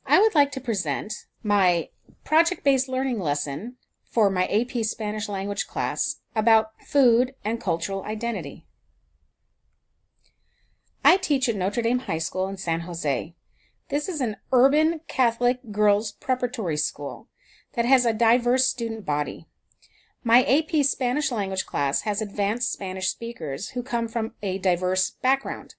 I would like to present my project-based learning lesson for my AP Spanish language class about food and cultural identity. I teach at Notre Dame High School in San Jose. This is an urban Catholic girls preparatory school that has a diverse student body. My AP Spanish language class has advanced Spanish speakers who come from a diverse background.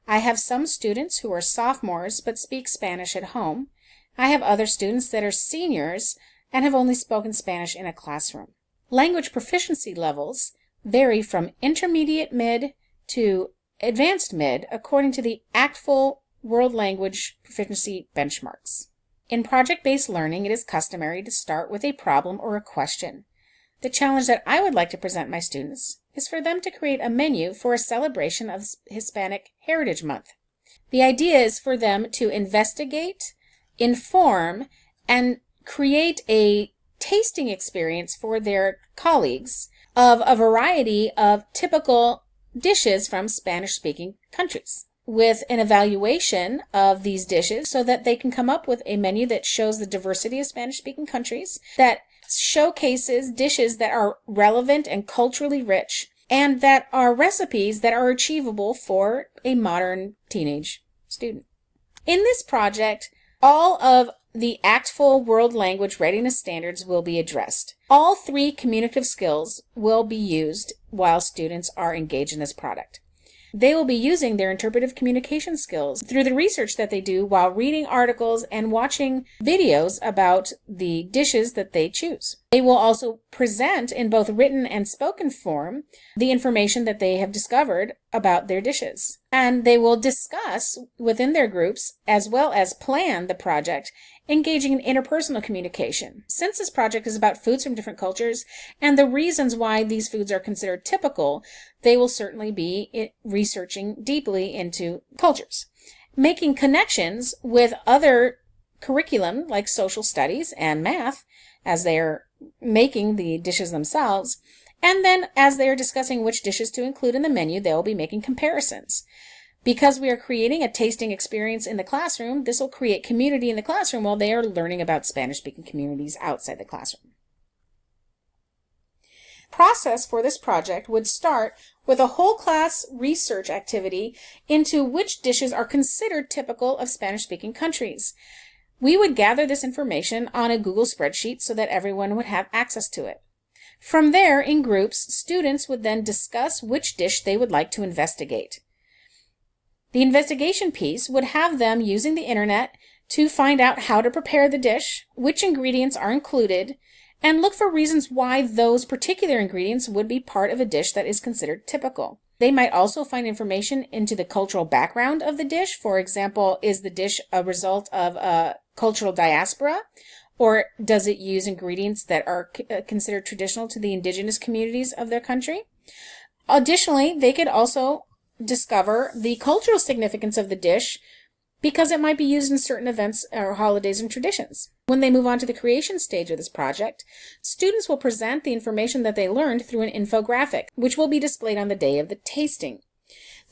I have some students who are sophomores but speak Spanish at home. I have other students that are seniors and have only spoken Spanish in a classroom. Language proficiency levels vary from intermediate mid to advanced mid according to the ACTFL World Language Proficiency Benchmarks. In project-based learning, it is customary to start with a problem or a question. The challenge that I would like to present my students is for them to create a menu for a celebration of Hispanic Heritage Month. The idea is for them to investigate, inform, and create a tasting experience for their colleagues of a variety of typical dishes from Spanish-speaking countries, with an evaluation of these dishes so that they can come up with a menu that shows the diversity of Spanish-speaking countries, that showcases dishes that are relevant and culturally rich, and that are recipes that are achievable for a modern teenage student. In this project, all of the ACTFL World Language Readiness Standards will be addressed. All 3 communicative skills will be used while students are engaged in this product. They will be using their interpretive communication skills through the research that they do while reading articles and watching videos about the dishes that they choose. They will also present in both written and spoken form the information that they have discovered about their dishes. And they will discuss within their groups as well as plan the project, engaging in interpersonal communication. Since this project is about foods from different cultures and the reasons why these foods are considered typical, they will certainly be researching deeply into cultures, making connections with other curriculum like social studies and math as they are making the dishes themselves. And then as they are discussing which dishes to include in the menu, they will be making comparisons. Because we are creating a tasting experience in the classroom, this will create community in the classroom while they are learning about Spanish-speaking communities outside the classroom. Process for this project would start with a whole class research activity into which dishes are considered typical of Spanish-speaking countries. We would gather this information on a Google spreadsheet so that everyone would have access to it. From there, in groups, students would then discuss which dish they would like to investigate. The investigation piece would have them using the internet to find out how to prepare the dish, which ingredients are included, and look for reasons why those particular ingredients would be part of a dish that is considered typical. They might also find information into the cultural background of the dish. For example, is the dish a result of a cultural diaspora, or does it use ingredients that are considered traditional to the indigenous communities of their country? Additionally, they could also discover the cultural significance of the dish because it might be used in certain events or holidays and traditions. When they move on to the creation stage of this project, students will present the information that they learned through an infographic, which will be displayed on the day of the tasting.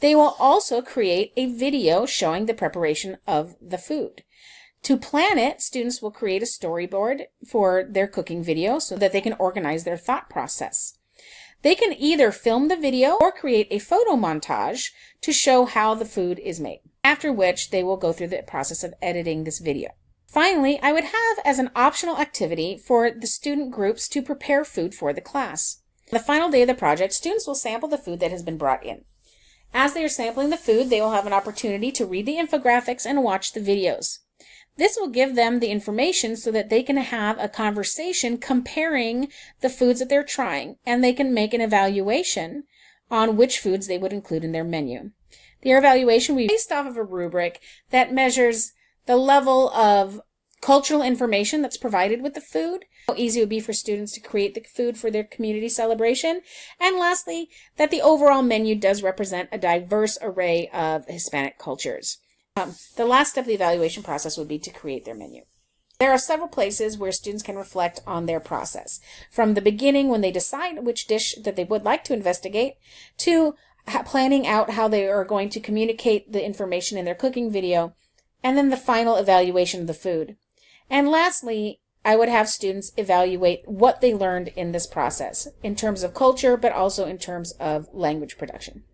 They will also create a video showing the preparation of the food. To plan it, students will create a storyboard for their cooking video so that they can organize their thought process. They can either film the video or create a photo montage to show how the food is made, after which they will go through the process of editing this video. Finally, I would have as an optional activity for the student groups to prepare food for the class. The final day of the project, students will sample the food that has been brought in. As they are sampling the food, they will have an opportunity to read the infographics and watch the videos. This will give them the information so that they can have a conversation comparing the foods that they're trying, and they can make an evaluation on which foods they would include in their menu. Their evaluation will be based off of a rubric that measures the level of cultural information that's provided with the food, how easy it would be for students to create the food for their community celebration, and lastly, that the overall menu does represent a diverse array of Hispanic cultures. The last step of the evaluation process would be to create their menu. There are several places where students can reflect on their process, from the beginning when they decide which dish that they would like to investigate, to planning out how they are going to communicate the information in their cooking video, and then the final evaluation of the food. And lastly, I would have students evaluate what they learned in this process in terms of culture, but also in terms of language production.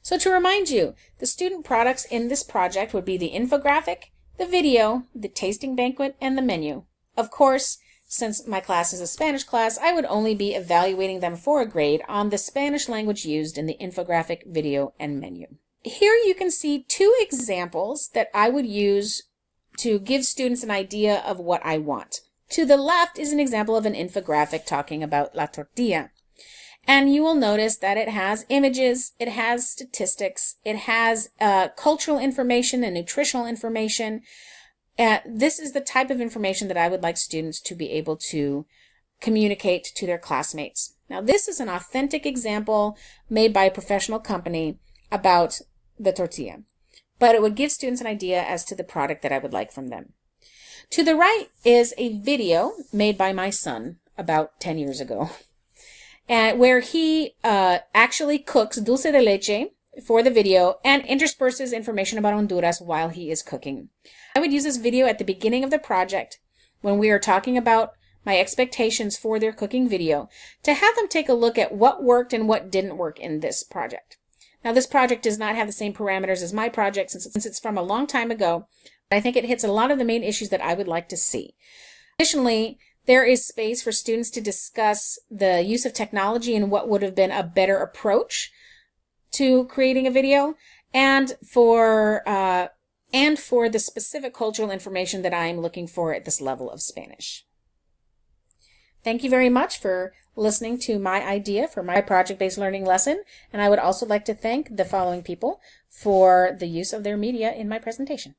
So to remind you, the student products in this project would be the infographic, the video, the tasting banquet, and the menu. Of course, since my class is a Spanish class, I would only be evaluating them for a grade on the Spanish language used in the infographic, video, and menu. Here you can see two examples that I would use to give students an idea of what I want. To the left is an example of an infographic talking about la tortilla. And you will notice that it has images, it has statistics, it has cultural information and nutritional information. This is the type of information that I would like students to be able to communicate to their classmates. Now, this is an authentic example made by a professional company about the tortilla, but it would give students an idea as to the product that I would like from them. To the right is a video made by my son about 10 years ago, and where he actually cooks dulce de leche for the video and intersperses information about Honduras while he is cooking. I would use this video at the beginning of the project when we are talking about my expectations for their cooking video to have them take a look at what worked and what didn't work in this project. Now, this project does not have the same parameters as my project since it's from a long time ago, but I think it hits a lot of the main issues that I would like to see. Additionally, there is space for students to discuss the use of technology and what would have been a better approach to creating a video, and for the specific cultural information that I am looking for at this level of Spanish. Thank you very much for listening to my idea for my project-based learning lesson, and I would also like to thank the following people for the use of their media in my presentation.